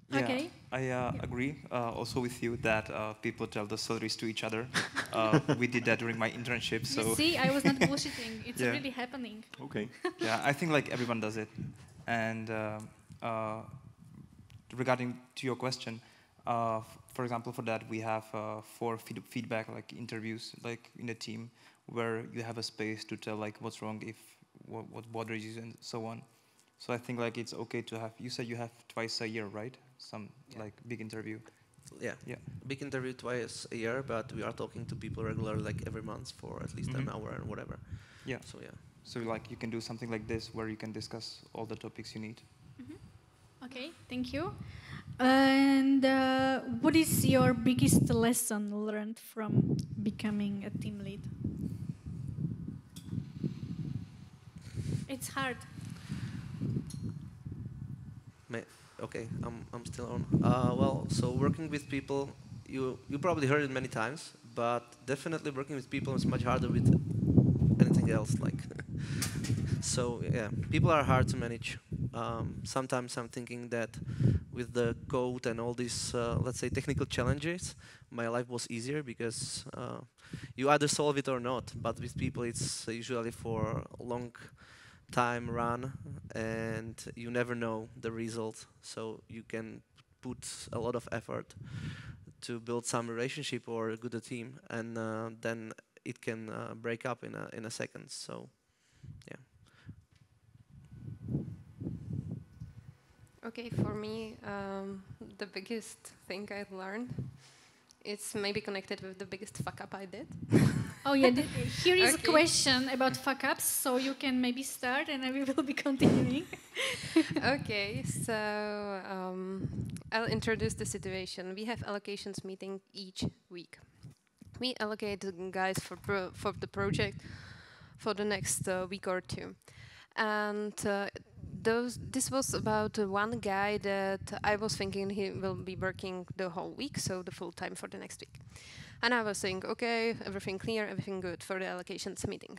Yeah, okay. I agree also with you that people tell the stories to each other. We did that during my internship. So You see, I was not bullshitting. It's really happening. Okay. Yeah, I think like everyone does it. And regarding to your question, for example, for that we have 4 feedback like interviews like in a team where you have a space to tell like what's wrong, if what bothers you and so on. So I think like it's okay to have. You said you have twice a year, right? Some like big interview. Yeah. Yeah. Big interview twice a year, but we are talking to people regularly, like every month for at least an hour and whatever. Yeah. So yeah. So like you can do something like this where you can discuss all the topics you need. Okay, thank you. And what is your biggest lesson learned from becoming a team lead? It's hard. Okay, I'm still on. Well, so working with people, you probably heard it many times, but definitely working with people is much harder with anything else. Like, so yeah, people are hard to manage. Sometimes I'm thinking that with the code and all these, let's say, technical challenges, my life was easier because you either solve it or not. But with people, it's usually for a long time run, and you never know the result. So you can put a lot of effort to build some relationship or a good team, and then it can break up in a second. So, yeah. Okay, for me, the biggest thing I learned, it's maybe connected with the biggest fuck up I did. Oh yeah, here is a question about fuck ups, so you can maybe start and we will be continuing. Okay, so I'll introduce the situation. We have allocations meeting each week. We allocate the guys for the project for the next week or two. And this was about one guy that I was thinking he will be working the whole week, so the full time for the next week. And I was saying, okay, everything clear, everything good for the allocations meeting.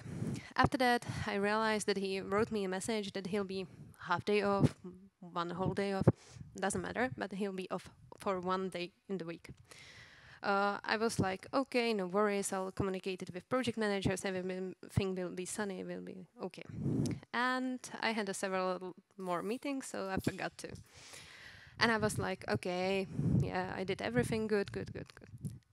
After that, I realized that he wrote me a message that he'll be half day off, one whole day off, doesn't matter, but he'll be off for 1 day in the week. I was like, okay, no worries, I'll communicate it with project managers, everything will be sunny, will be okay. And I had several more meetings, so I forgot to. And I was like, okay, yeah, I did everything good.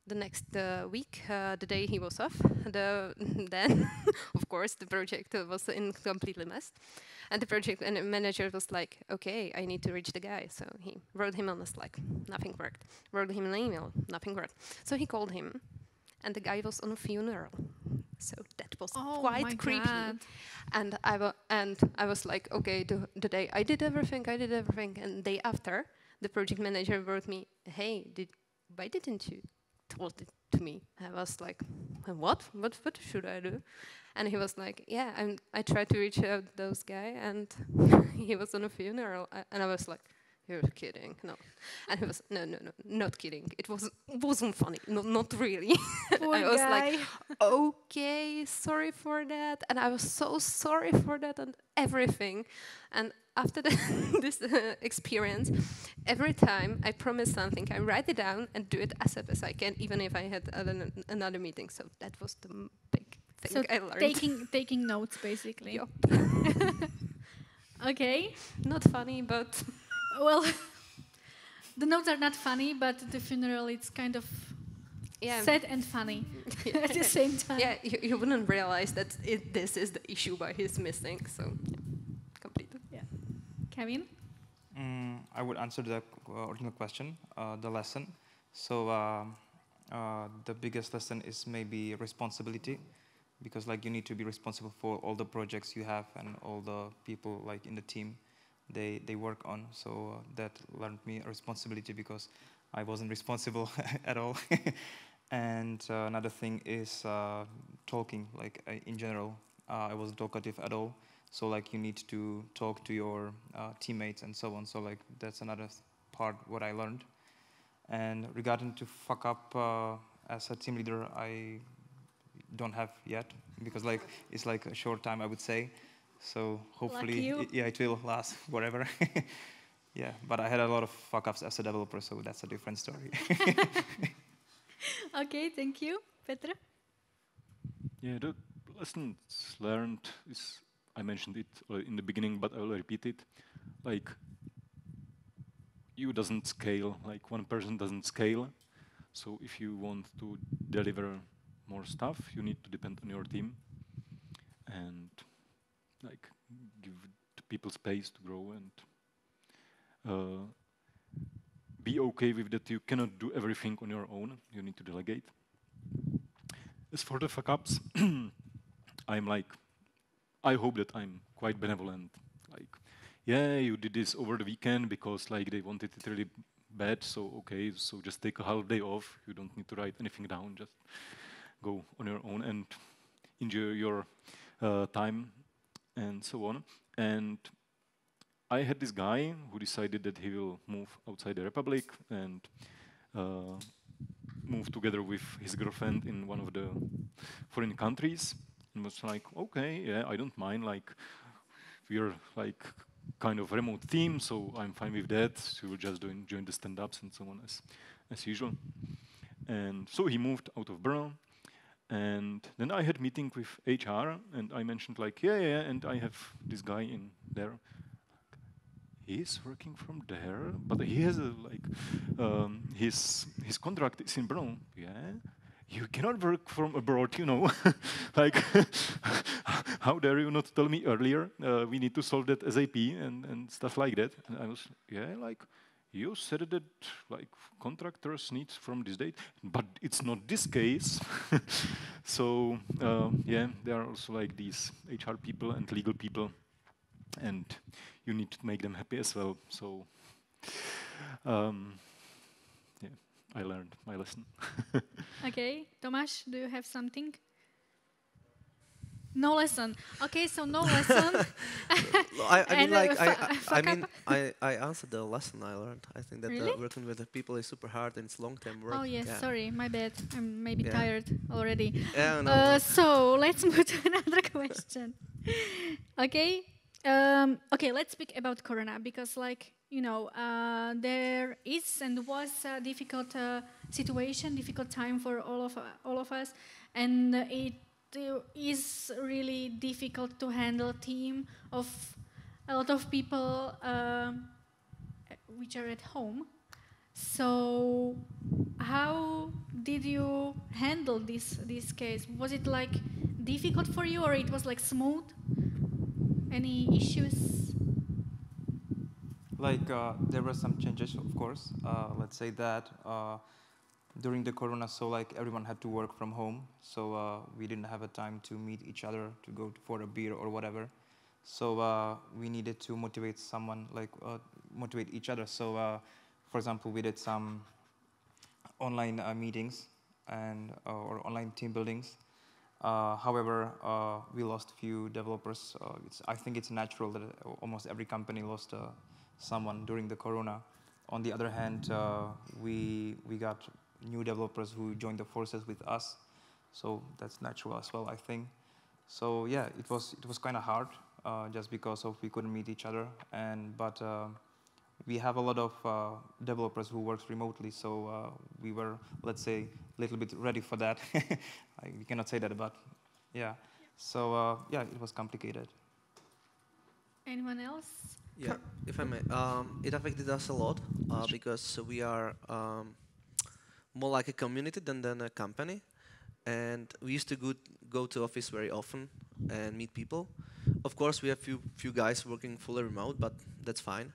The next week, the day he was off, then, of course, the project was in completely mess. And the project manager was like, okay, I need to reach the guy. So he wrote him on a Slack, nothing worked. Wrote him an email, nothing worked. So he called him, and the guy was on a funeral. So that was quite creepy. God. And I was like, okay, the day I did everything, and the day after, the project manager wrote me, hey, why didn't you told it to me? I was like, what should I do? And he was like, yeah, I tried to reach out those guy, and he was on a funeral. And I was like, you're kidding, no. And he was, no, not kidding. It wasn't funny, not really. Poor I was guy. like, okay, sorry for that. And I was so sorry for that and everything. And after this experience, every time I promise something, I write it down and do it as fast as I can, even if I had another meeting. So that was the big thing So I learned. taking notes, basically. Yup. Okay. Not funny, but... Well, the notes are not funny, but the funeral, it's kind of sad and funny at the same time. Yeah, you wouldn't realize that this is the issue why he's missing, so completely. Yeah. Kevin? I would answer the original question, the lesson. So the biggest lesson is maybe responsibility, because like you need to be responsible for all the projects you have and all the people like in the team. they work on. So that learned me a responsibility because I wasn't responsible at all. And another thing is talking, like in general. I wasn't talkative at all. So like you need to talk to your teammates and so on. So like that's another part what I learned. And regarding to fuck up as a team leader, I don't have yet because like it's like a short time I would say. So hopefully, it will last forever. Yeah, but I had a lot of fuck ups as a developer, so that's a different story. Okay, thank you, Petr. Yeah, the lessons learned is, I mentioned it in the beginning, but I will repeat it. Like, you doesn't scale, like one person doesn't scale. So if you want to deliver more stuff, you need to depend on your team and like give people space to grow and be okay with that. You cannot do everything on your own. You need to delegate. As for the fuck ups, I'm like, I hope that I'm quite benevolent. Like, yeah, you did this over the weekend because like they wanted it really bad. So okay, so just take a half day off. You don't need to write anything down. Just go on your own and enjoy your time and so on. And I had this guy who decided that he will move outside the Republic and move together with his girlfriend in one of the foreign countries. And was like, okay, yeah, I don't mind. Like, we're like kind of remote team, so I'm fine with that. So we'll just join the stand-ups and so on as usual. And so he moved out of Brno. And then I had meeting with HR, and I mentioned like, yeah, and I have this guy in there. He's working from there, but he has his contract is in Brno. Yeah, you cannot work from abroad, you know. Like, how dare you not tell me earlier? We need to solve that SAP and stuff like that. And I was, yeah, like, you said that like contractors need from this date, but it's not this case. So yeah, there are also like these HR people and legal people, and you need to make them happy as well. So yeah, I learned my lesson. Okay, Tomáš, do you have something? No lesson. Okay, so no lesson. I answered the lesson I learned. I think that Really? working with the people is super hard and it's long-term work. Oh yes, yeah. sorry, my bad. I'm maybe Yeah. tired already. Yeah, no. So let's move to another question. Okay. Okay, let's speak about Corona because, like, you know, there is and was a difficult situation, difficult time for all of us, and it is really difficult to handle a team of a lot of people which are at home. So, how did you handle this case? Was it like difficult for you, or it was like smooth? Any issues? Like there were some changes, of course. Let's say that during the Corona, so like everyone had to work from home, so we didn't have a time to meet each other, to go for a beer or whatever. So we needed to motivate someone, like motivate each other. So for example, we did some online meetings and or online team buildings. However, we lost few developers. I think it's natural that almost every company lost someone during the Corona. On the other hand, we got new developers who joined the forces with us, so that's natural as well, I think. So yeah, it was kind of hard just because of we couldn't meet each other, but we have a lot of developers who works remotely, so we were, let's say, a little bit ready for that. We cannot say that, but yeah. So yeah, it was complicated. Anyone else? Yeah, if I may, it affected us a lot because we are more like a community than a company, and we used to go to office very often and meet people. Of course, we have few guys working fully remote, but that's fine.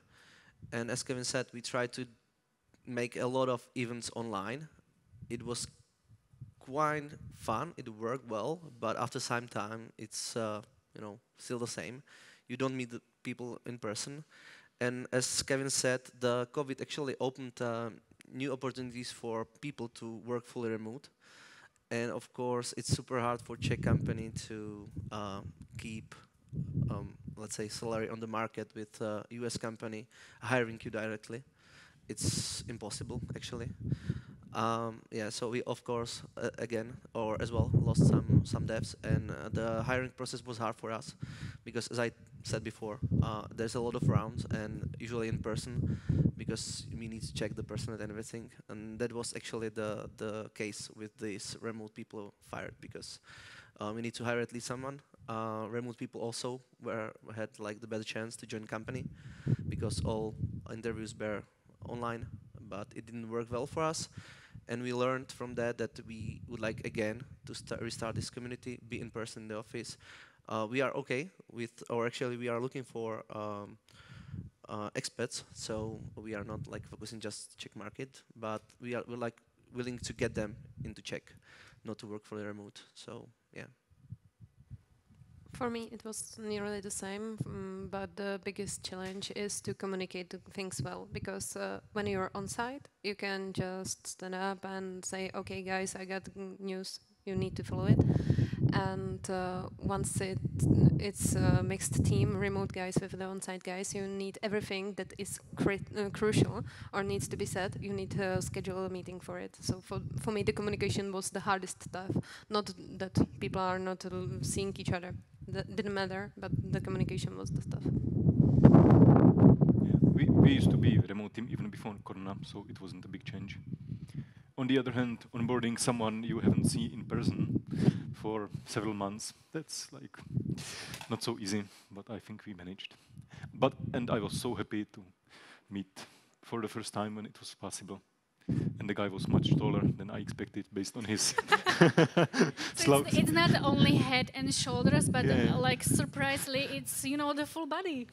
And as Kevin said, we tried to make a lot of events online. It was quite fun. It worked well, but after some time, it's still the same. You don't meet the people in person, And as Kevin said, the COVID actually opened new opportunities for people to work fully remote. And of course, it's super hard for Czech company to keep, let's say, salary on the market with US company hiring you directly. It's impossible, actually. Yeah, so we, of course, again, or as well, lost some devs, and the hiring process was hard for us, because as I said before, there's a lot of rounds, and usually in person, because we need to check the personality and everything, and that was actually the case with these remote people fired, because we need to hire at least someone. Remote people also had like the better chance to join company, because all interviews were online, but it didn't work well for us. And we learned from that we would like again to restart this community, be in person in the office. We are okay with, or actually we are looking for expats, so we are not like focusing just Czech market, but we're like willing to get them into Czech, not to work fully remote. So yeah. For me, it was nearly the same, but the biggest challenge is to communicate things well, because when you're on site, you can just stand up and say, okay, guys, I got news, you need to follow it. And once it's a mixed team, remote guys with the on-site guys, you need everything that is crucial or needs to be said. You need to schedule a meeting for it. So for me, the communication was the hardest stuff. Not that people are not seeing each other. That didn't matter, but the communication was the stuff. Yeah, we used to be a remote team even before Corona, so it wasn't a big change. On the other hand, onboarding someone you haven't seen in person for several months, that's like not so easy, but I think we managed. And I was so happy to meet for the first time when it was possible. And the guy was much taller than I expected based on his so it's not only head and shoulders, but like surprisingly, it's, you know, the full body.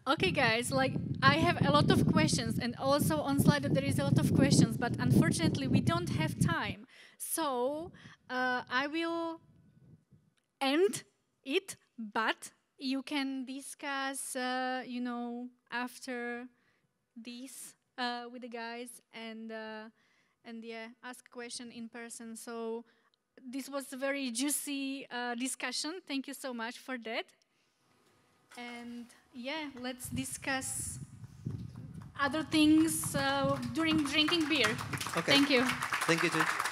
Okay, guys, like I have a lot of questions, and also on slide there is a lot of questions, but unfortunately we don't have time. So I will end it, but you can discuss, you know, after this with the guys, and yeah, ask question in person. So this was a very juicy discussion. Thank you so much for that. And yeah, let's discuss other things during drinking beer. Okay. Thank you. Thank you too.